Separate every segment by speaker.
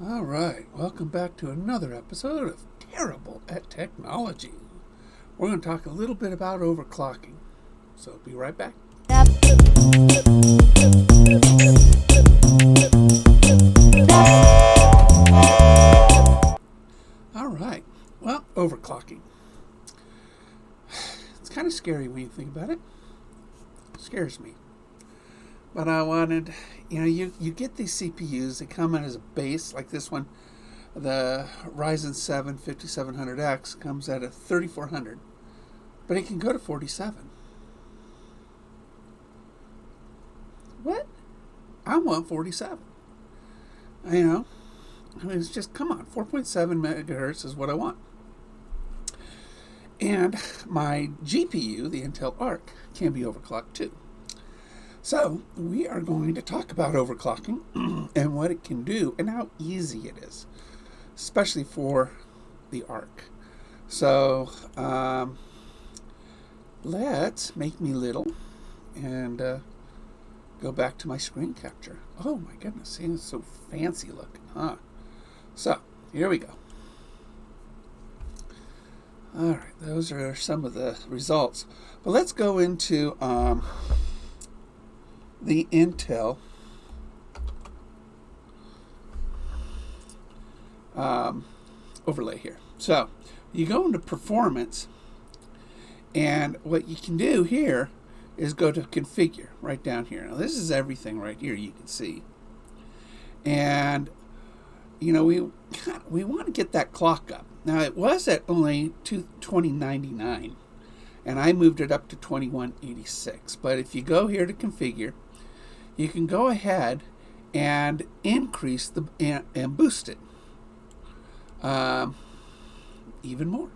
Speaker 1: All right, welcome back to another episode of Terrible at Technology. We're going to talk a little bit about overclocking, so be right back. All right, well, overclocking. It's kind of scary when you think about it. It scares me. But I wanted, you get these CPUs, they come in as a base, like this one. The Ryzen 7 5700X comes at a 3400, but it can go to 47. What? I want 47. It's just, come on, 4.7 megahertz is what I want. And my GPU, the Intel Arc, can be overclocked too. So we are going to talk about overclocking and what it can do and how easy it is, especially for the Arc. So let's make me little and go back to my screen capture. Oh my goodness, see, it's so fancy looking, huh? So here we go. All right, those are some of the results. But let's go into the Intel overlay here. So you go into performance, and what you can do here is go to configure right down here. Now this is everything right here you can see. And we want to get that clock up. Now it was at only 2099, and I moved it up to 2186. But if you go here to configure, you can go ahead and increase and boost it even more.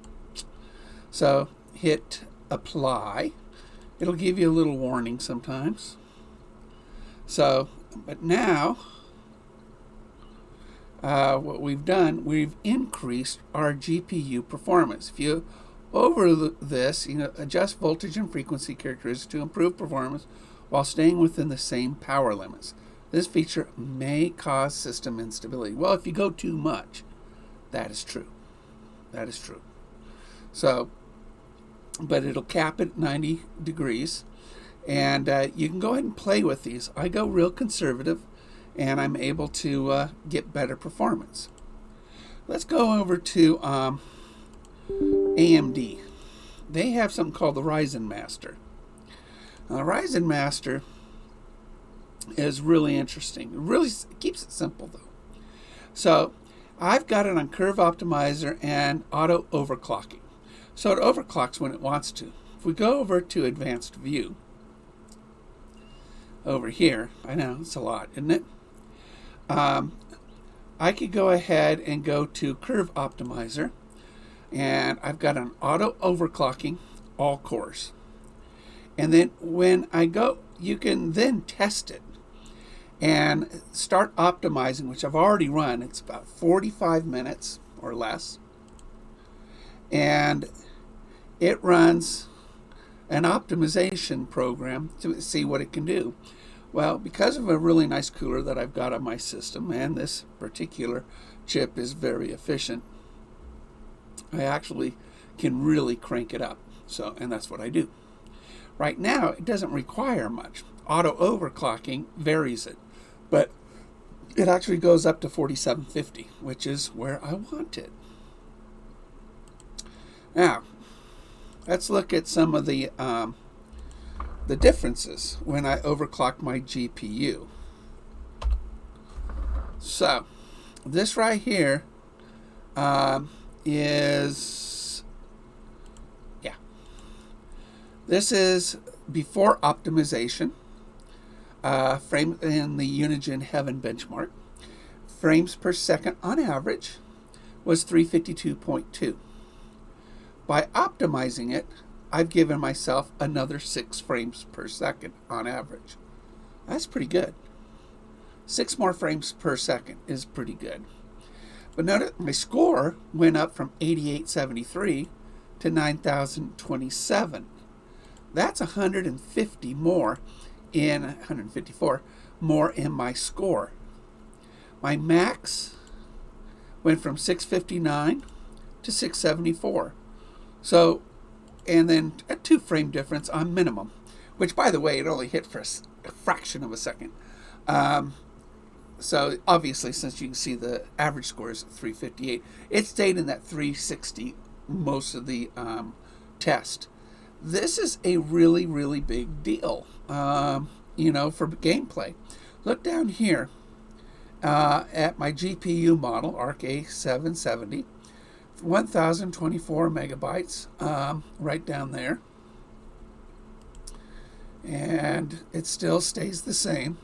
Speaker 1: So hit apply. It'll give you a little warning sometimes. So, but now what we've done, we've increased our GPU performance. If you over this, adjust voltage and frequency characteristics to improve performance while staying within the same power limits. This feature may cause system instability. Well, if you go too much, that is true. That is true. So, but it'll cap at 90 degrees, and you can go ahead and play with these. I go real conservative, and I'm able to get better performance. Let's go over to AMD. They have something called the Ryzen Master. Now, the Ryzen Master is really interesting. It really keeps it simple, though. So I've got it on curve optimizer and auto overclocking. So it overclocks when it wants to. If we go over to advanced view, over here, I know it's a lot, isn't it? I could go ahead and go to curve optimizer, and I've got an auto overclocking all cores. And then when I go, you can then test it and start optimizing, which I've already run. It's about 45 minutes or less. And it runs an optimization program to see what it can do. Well, because of a really nice cooler that I've got on my system, and this particular chip is very efficient, I actually can really crank it up. So, and that's what I do. Right now, it doesn't require much. Auto overclocking varies it, but it actually goes up to 4750, which is where I want it. Now, let's look at some of the differences when I overclock my GPU. So, this right here this is before optimization, frame in the Unigine Heaen benchmark. Frames per second on average was 352.2. By optimizing it, I've given myself another 6 frames per second on average. That's pretty good. 6 more frames per second is pretty good. But notice my score went up from 8873 to 9027. That's 150 more in 154 more in my score. My max went from 659 to 674. So, and then a 2 frame difference on minimum, which, by the way, it only hit for a fraction of a second. So obviously, since you can see the average score is 358, it stayed in that 360 most of the test. This is a really, really big deal, you know, for gameplay. Look down here at my GPU model, Arc A770, 1024 megabytes, right down there. And it still stays the same.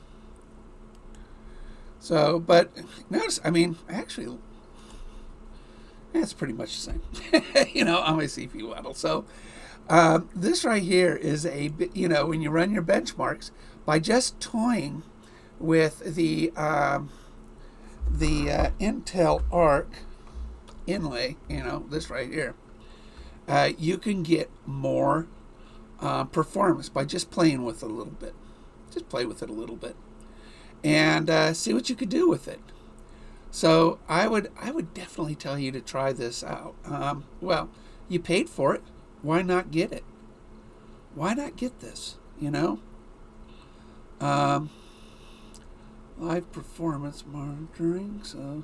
Speaker 1: So, but notice, I mean, actually, it's pretty much the same, you know, on my CPU model. So, this right here is you know, when you run your benchmarks, by just toying with the Intel Arc inlay, you know, this right here, you can get more performance by just playing with it a little bit. Just play with it a little bit, and see what you could do with it. So I would definitely tell you to try this out. Well, you paid for it. Why not get it? Why not get this? You know, live performance monitoring. So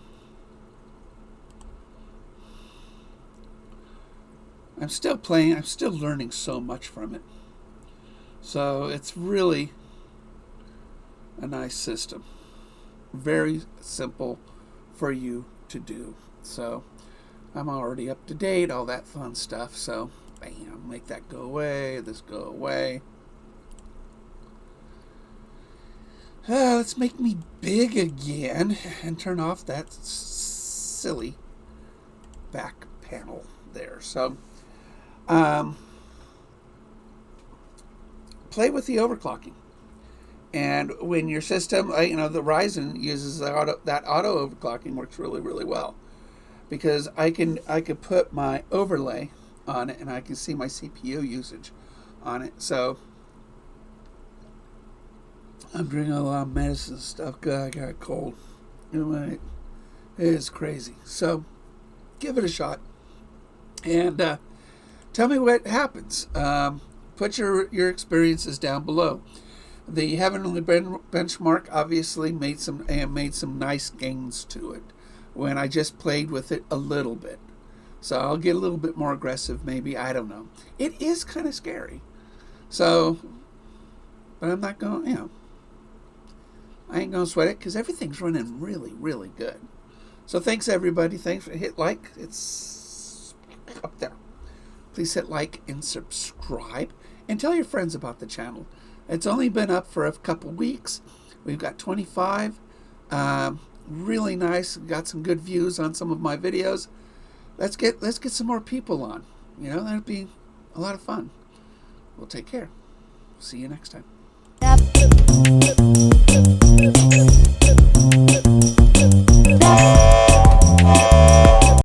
Speaker 1: I'm still playing. I'm still learning so much from it. So it's really a nice system. Very simple for you to do. So I'm already up to date, all that fun stuff. So bam, make that go away, this go away. Let's make me big again and turn off that silly back panel there. So play with the overclocking. And when your system, you know, the Ryzen uses that auto overclocking, works really, really well, because I could put my overlay on it and I can see my CPU usage on it. So I'm drinking a lot of medicine stuff. God, I got a cold. It is crazy. So give it a shot and tell me what happens. Put your experiences down below. The Heavenly benchmark obviously made some nice gains to it when I just played with it a little bit. So I'll get a little bit more aggressive, maybe. I don't know. It is kind of scary. So, but I'm not going, you know, I ain't going to sweat it because everything's running really, really good. So thanks, everybody. Thanks for hit like. It's up there. Please hit like and subscribe and tell your friends about the channel. It's only been up for a couple weeks. We've got 25. Really nice. Got some good views on some of my videos. Let's get some more people on. You know, that'd be a lot of fun. Well, take care. See you next time.